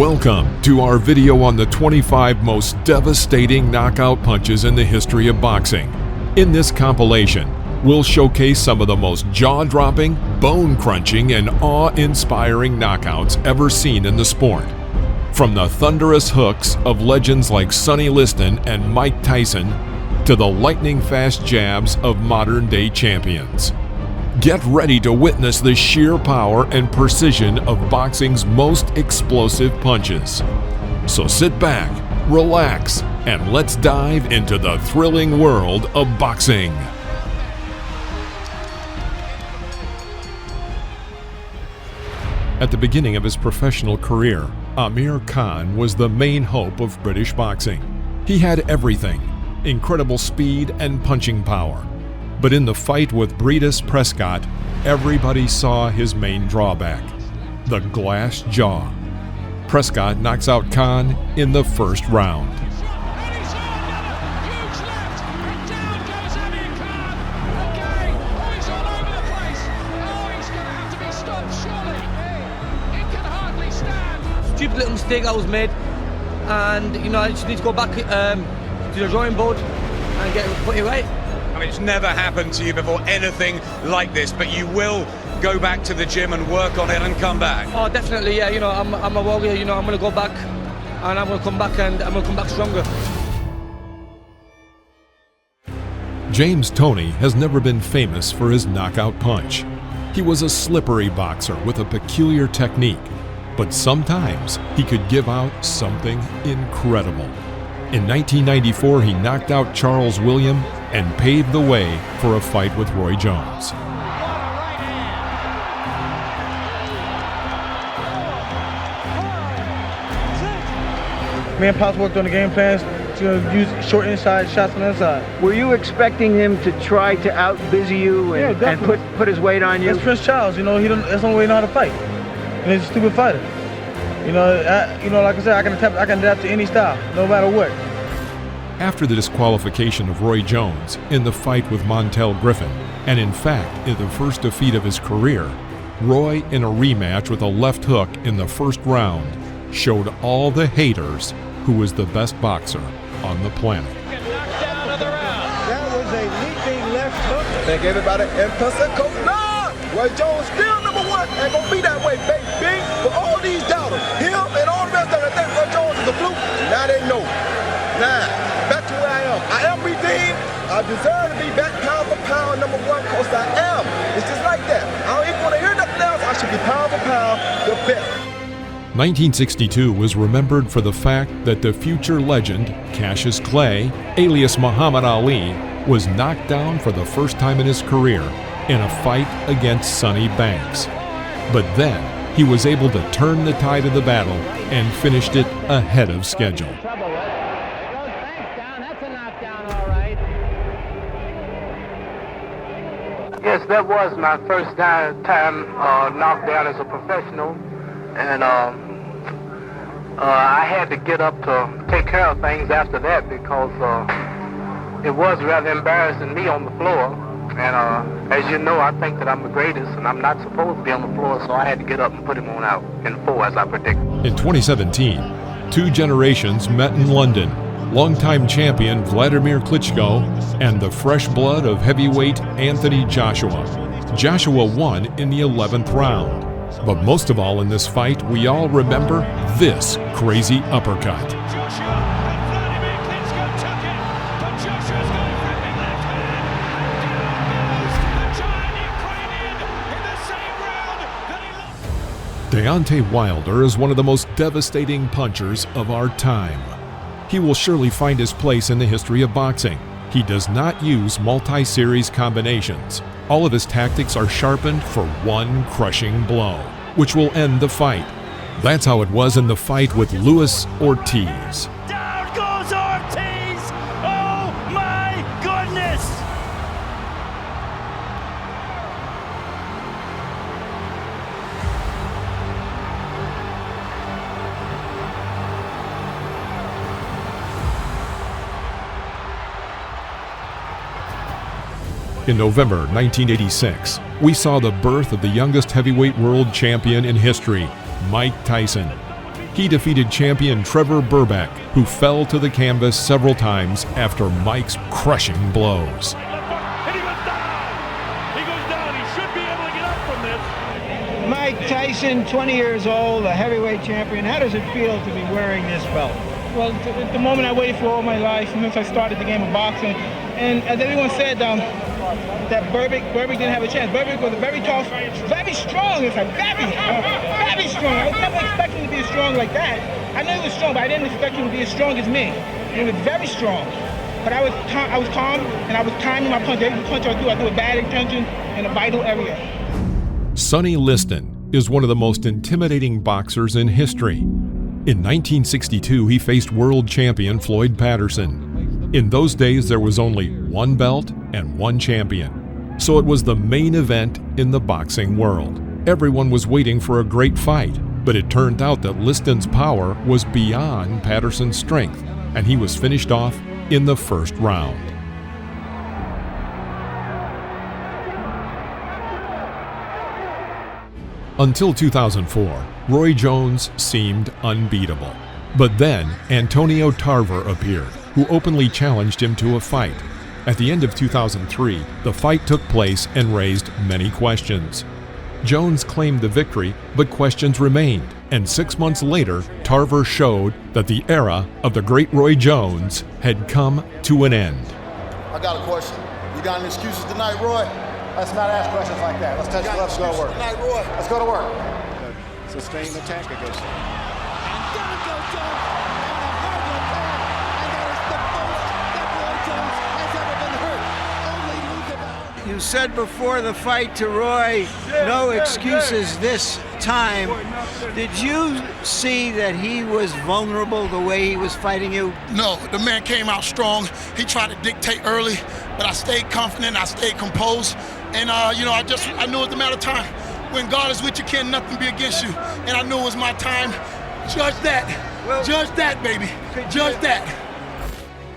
Welcome to our video on the 25 most devastating knockout punches in the history of boxing. In this compilation, we'll showcase some of the most jaw-dropping, bone-crunching, and awe-inspiring knockouts ever seen in the sport. From the thunderous hooks of legends like Sonny Liston and Mike Tyson to the lightning-fast jabs of modern-day champions. Get ready to witness the sheer power and precision of boxing's most explosive punches. So sit back, relax, and let's dive into the thrilling world of boxing. At the beginning of his professional career, Amir Khan was the main hope of British boxing. He had everything: incredible speed and punching power. But in the fight with Breedis Prescott, everybody saw his main drawback: the glass jaw. Prescott knocks out Khan in the first round. Stupid little mistake that was made, and I just need to go back to the drawing board and put it right. I mean, it's never happened to you before, anything like this, but you will go back to the gym and work on it and come back. Oh, definitely, yeah. I'm a warrior. I'm going to go back, and I'm going to come back, and I'm going to come back stronger. James Toney has never been famous for his knockout punch. He was a slippery boxer with a peculiar technique, but sometimes he could give out something incredible. In 1994, he knocked out Charles William and paved the way for a fight with Roy Jones. Me and Pops worked on the game plans to use short inside shots on the inside. Were you expecting him to try to out-busy you and put his weight on you? That's Prince Charles, that's the only way he know how to fight. And he's a stupid fighter. Like I said, I can adapt to any style, no matter what. After the disqualification of Roy Jones in the fight with Montel Griffin, and in fact in the first defeat of his career, Roy, in a rematch with a left hook in the first round, showed all the haters who was the best boxer on the planet. That was a leaping left hook. Thank everybody and Pensacola. Roy Jones still number one. Ain't gonna be that way, baby. For all these doubters, him and all the rest of them that think Roy Jones is a fluke, now they know. Now, back to where I am. I am redeemed. I deserve to be back pound for pound number one, because I am. It's just like that. I don't even want to hear nothing else. I should be pound for pound the best. 1962 was remembered for the fact that the future legend Cassius Clay, alias Muhammad Ali, was knocked down for the first time in his career in a fight against Sonny Banks. But then he was able to turn the tide of the battle and finished it ahead of schedule. Yes, that was my first time knocked down as a professional, and I had to get up to take care of things after that, because it was rather embarrassing me on the floor. And as you know, I think that I'm the greatest, and I'm not supposed to be on the floor, so I had to get up and put him on out in 4, as I predicted. In 2017, two generations met in London. Longtime champion Vladimir Klitschko and the fresh blood of heavyweight Anthony Joshua. Joshua won in the 11th round. But most of all in this fight, we all remember this crazy uppercut. Deontay Wilder is one of the most devastating punchers of our time. He will surely find his place in the history of boxing. He does not use multi-series combinations. All of his tactics are sharpened for one crushing blow, which will end the fight. That's how it was in the fight with Luis Ortiz. Down goes Ortiz! Oh my goodness! In November 1986, we saw the birth of the youngest heavyweight world champion in history, Mike Tyson. He defeated champion Trevor Burbeck, who fell to the canvas several times after Mike's crushing blows. And he goes down. He goes down. He should be able to get up from this. Mike Tyson, 20 years old, a heavyweight champion. How does it feel to be wearing this belt? Well, the moment I waited for all my life since I started the game of boxing. And as everyone said, that Burbeck didn't have a chance. Burbeck was very tough, very strong. It's like very strong. I was never expecting to be as strong like that. I knew he was strong, but I didn't expect him to be as strong as me. He was very strong. But I was calm, and I was timing my punch. Every punch I do with bad intention in a vital area. Sonny Liston is one of the most intimidating boxers in history. In 1962, he faced world champion Floyd Patterson. In those days, there was only one belt and one champion. So it was the main event in the boxing world. Everyone was waiting for a great fight, but it turned out that Liston's power was beyond Patterson's strength, and he was finished off in the first round. Until 2004, Roy Jones seemed unbeatable. But then, Antonio Tarver appeared, who openly challenged him to a fight. At the end of 2003, the fight took place and raised many questions. Jones claimed the victory, but questions remained, and 6 months later, Tarver showed that the era of the great Roy Jones had come to an end. I got a question. You got any excuses tonight, Roy? Let's not ask questions like that. Let's touch gloves, go to work. Tonight, Roy. Let's go to work. Sustained attack against him. And down goes Jones on a hard attack, and that is the most that Roy Jones has ever been hurt. Only lose about. You said before the fight to Roy, no excuses this time. Did you see that he was vulnerable the way he was fighting you? No, the man came out strong. He tried to dictate early, but I stayed confident, I stayed composed, and I knew it was a matter of time. When God is with you, can nothing be against you. And I knew it was my time. Judge that. Judge that, baby. Judge that.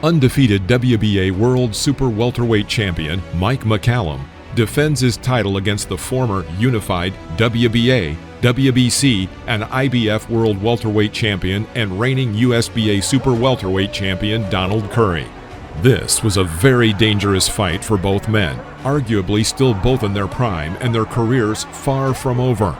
Undefeated WBA World Super Welterweight Champion Mike McCallum defends his title against the former unified WBA, WBC, and IBF World Welterweight Champion and reigning USBA Super Welterweight Champion Donald Curry. This was a very dangerous fight for both men, arguably still both in their prime and their careers far from over.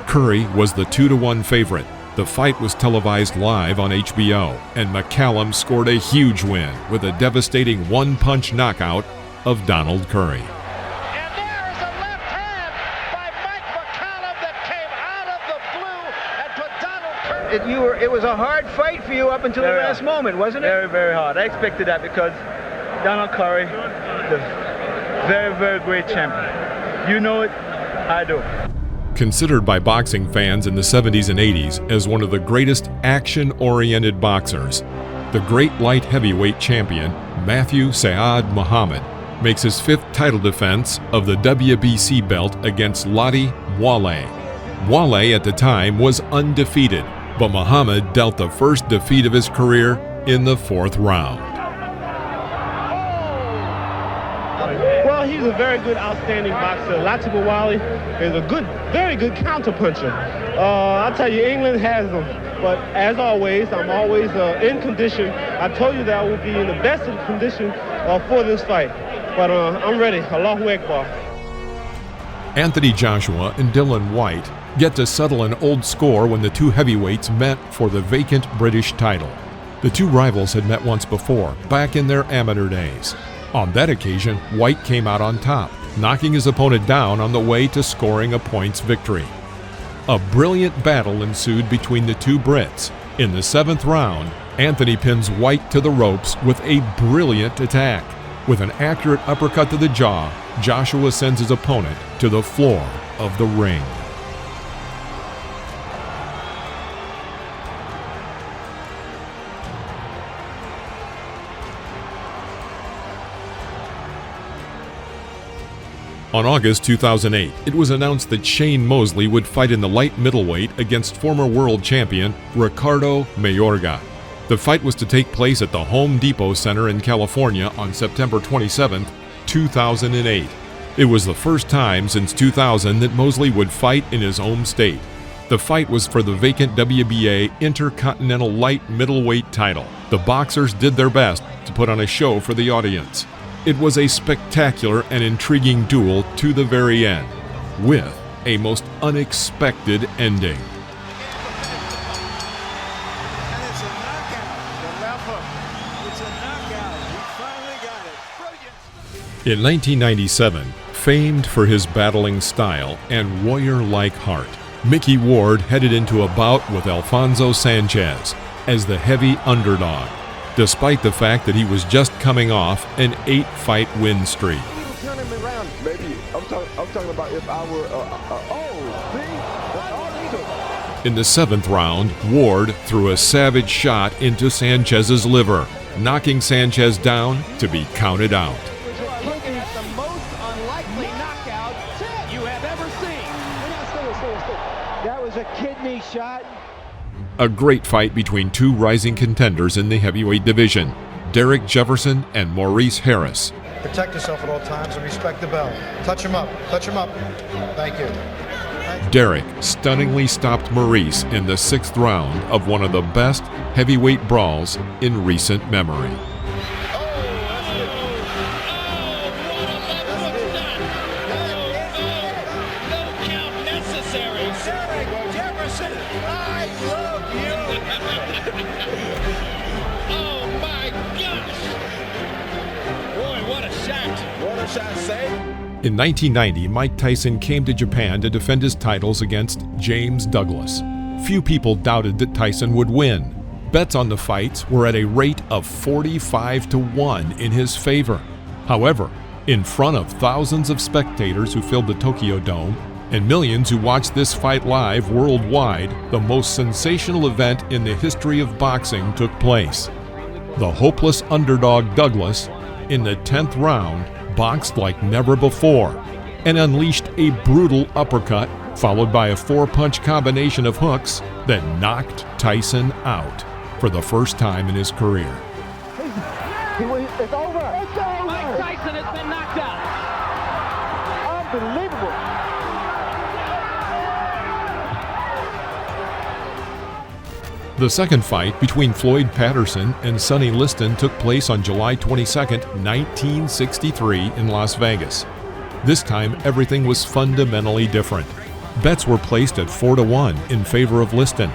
Curry was the 2-1 favorite. The fight was televised live on HBO, and McCallum scored a huge win with a devastating one-punch knockout of Donald Curry. And there is a left hand by Mike McCallum that came out of the blue and put Donald Curry. It was a hard fight for you up until the last moment, wasn't it? Very, very hard. I expected that because Donald Curry is a very, very great champion. You know it, I do. Considered by boxing fans in the 70s and 80s as one of the greatest action-oriented boxers, the great light heavyweight champion Matthew Saad Muhammad makes his 5th title defense of the WBC belt against Lottie Wale. Wale at the time was undefeated, but Muhammad dealt the first defeat of his career in the 4th round. Well, he's a very good, outstanding boxer. Lottie Wale is a very good counterpuncher. I'll tell you, England has them. But as always, I'm always in condition. I told you that I would be in the best of condition for this fight. But I'm ready. Allahu Akbar. Anthony Joshua and Dylan White get to settle an old score when the two heavyweights met for the vacant British title. The two rivals had met once before, back in their amateur days. On that occasion, White came out on top, knocking his opponent down on the way to scoring a points victory. A brilliant battle ensued between the two Brits. In the 7th round, Anthony pins White to the ropes with a brilliant attack. With an accurate uppercut to the jaw, Joshua sends his opponent to the floor of the ring. On August 2008, it was announced that Shane Mosley would fight in the light middleweight against former world champion Ricardo Mayorga. The fight was to take place at the Home Depot Center in California on September 27, 2008. It was the first time since 2000 that Mosley would fight in his home state. The fight was for the vacant WBA Intercontinental Light Middleweight title. The boxers did their best to put on a show for the audience. It was a spectacular and intriguing duel to the very end, with a most unexpected ending. In 1997, famed for his battling style and warrior-like heart, Mickey Ward headed into a bout with Alfonso Sanchez as the heavy underdog, despite the fact that he was just coming off an 8-fight win streak. Turning me around, baby. I'm talking about if I were, that's all it took. In the 7th round, Ward threw a savage shot into Sanchez's liver, knocking Sanchez down to be counted out. Looking at the most unlikely knockout you have ever seen. That was a kidney shot. A great fight between two rising contenders in the heavyweight division, Derek Jefferson and Maurice Harris. Protect yourself at all times and respect the bell. Touch him up. Touch him up. Thank you. Derek stunningly stopped Maurice in the 6th round of one of the best heavyweight brawls in recent memory. In 1990, Mike Tyson came to Japan to defend his titles against James Douglas. Few people doubted that Tyson would win. Bets on the fights were at a rate of 45-1 in his favor. However, in front of thousands of spectators who filled the Tokyo Dome and millions who watched this fight live worldwide, the most sensational event in the history of boxing took place. The hopeless underdog Douglas, in the 10th round, boxed like never before and unleashed a brutal uppercut followed by a 4-punch combination of hooks that knocked Tyson out for the first time in his career. It's over. It's over. Mike Tyson has been knocked out. Unbelievable. The second fight between Floyd Patterson and Sonny Liston took place on July 22, 1963 in Las Vegas. This time, everything was fundamentally different. Bets were placed at 4-1 in favor of Liston.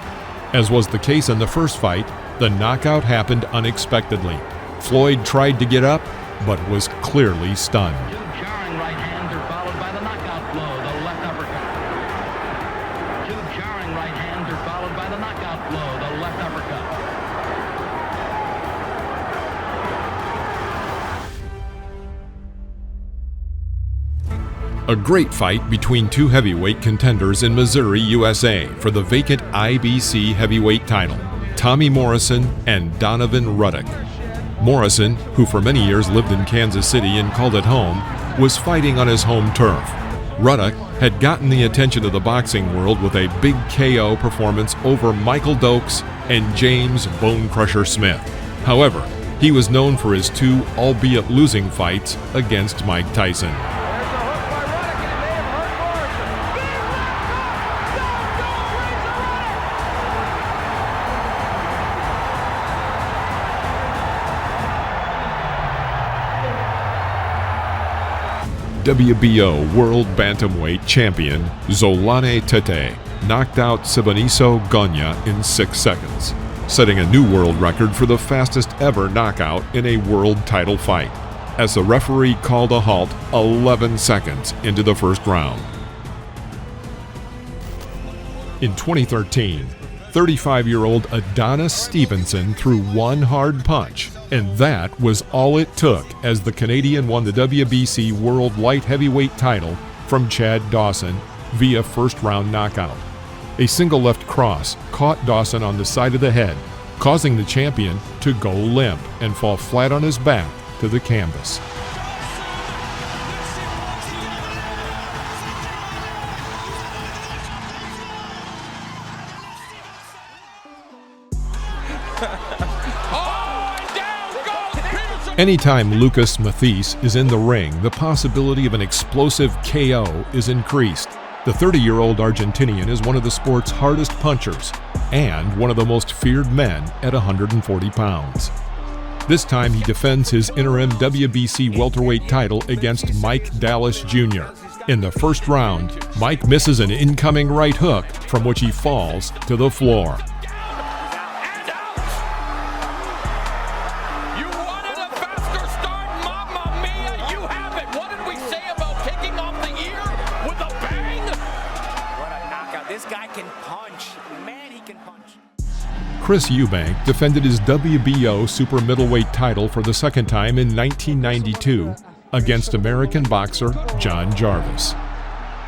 As was the case in the first fight, the knockout happened unexpectedly. Floyd tried to get up, but was clearly stunned. Two jarring right hands are followed by the knockout blow, the left uppercut. Two jarring right hands are followed by the knockout blow, the left uppercut. A great fight between two heavyweight contenders in Missouri, USA for the vacant IBC heavyweight title, Tommy Morrison and Donovan Ruddock. Morrison, who for many years lived in Kansas City and called it home, was fighting on his home turf. Ruddock had gotten the attention of the boxing world with a big KO performance over Michael Dokes and James Bone Crusher Smith. However, he was known for his two, albeit losing fights against Mike Tyson. WBO World Bantamweight Champion Zolane Tete knocked out Siboniso Gonya in 6 seconds, setting a new world record for the fastest ever knockout in a world title fight, as the referee called a halt 11 seconds into the first round. In 2013, 35-year-old Adonis Stevenson threw one hard punch, and that was all it took as the Canadian won the WBC World Light Heavyweight title from Chad Dawson via first-round knockout. A single left cross caught Dawson on the side of the head, causing the champion to go limp and fall flat on his back to the canvas. Anytime Lucas Mathis is in the ring, the possibility of an explosive KO is increased. The 30-year-old Argentinian is one of the sport's hardest punchers and one of the most feared men at 140 pounds. This time he defends his interim WBC welterweight title against Mike Dallas Jr. In the first round, Mike misses an incoming right hook from which he falls to the floor. Chris Eubank defended his WBO super middleweight title for the second time in 1992 against American boxer John Jarvis.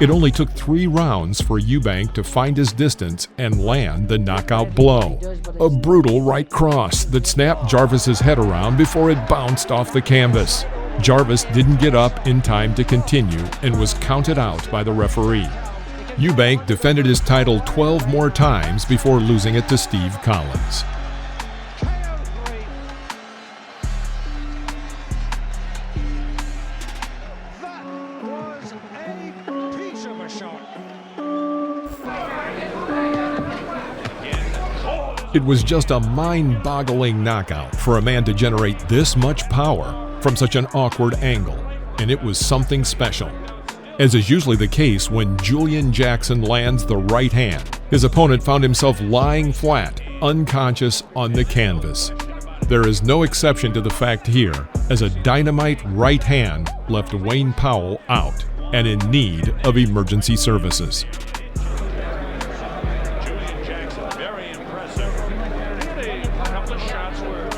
It only took 3 rounds for Eubank to find his distance and land the knockout blow, a brutal right cross that snapped Jarvis's head around before it bounced off the canvas. Jarvis didn't get up in time to continue and was counted out by the referee. Eubank defended his title 12 more times before losing it to Steve Collins. It was just a mind-boggling knockout for a man to generate this much power from such an awkward angle, and it was something special. As is usually the case when Julian Jackson lands the right hand, his opponent found himself lying flat, unconscious on the canvas. There is no exception to the fact here, as a dynamite right hand left Wayne Powell out and in need of emergency services. Julian Jackson, very impressive. A couple of shots were...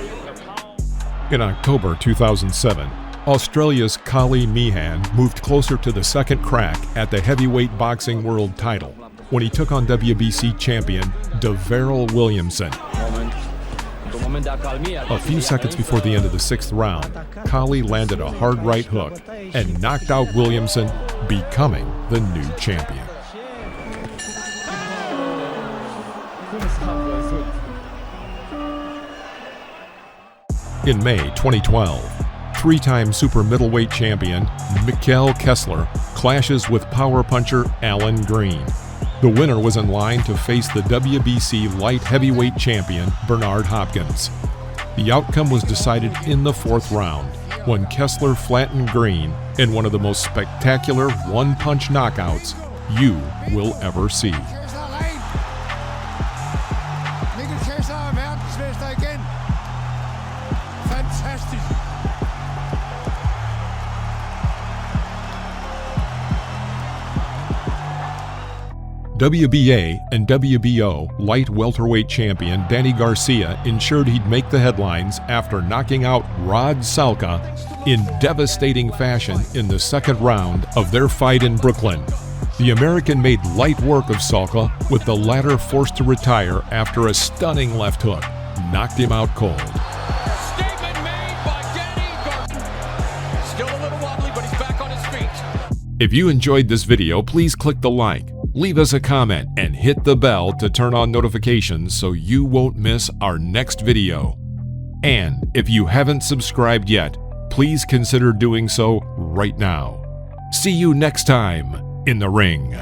In October 2007, Australia's Kali Meehan moved closer to the second crack at the heavyweight boxing world title when he took on WBC champion DeVarrell Williamson. A few seconds before the end of the 6th round, Kali landed a hard right hook and knocked out Williamson, becoming the new champion. In May 2012, 3-time super middleweight champion Mikkel Kessler clashes with power puncher Alan Green. The winner was in line to face the WBC light heavyweight champion Bernard Hopkins. The outcome was decided in the 4th round when Kessler flattened Green in one of the most spectacular one-punch knockouts you will ever see. WBA and WBO light welterweight champion Danny Garcia ensured he'd make the headlines after knocking out Rod Salka in devastating fashion in the 2nd round of their fight in Brooklyn. The American made light work of Salka, with the latter forced to retire after a stunning left hook knocked him out cold. Statement made by Danny Garcia. Still a little wobbly, but he's back on his feet. If you enjoyed this video, please click the like, leave us a comment, and hit the bell to turn on notifications so you won't miss our next video. And if you haven't subscribed yet, please consider doing so right now. See you next time in the ring.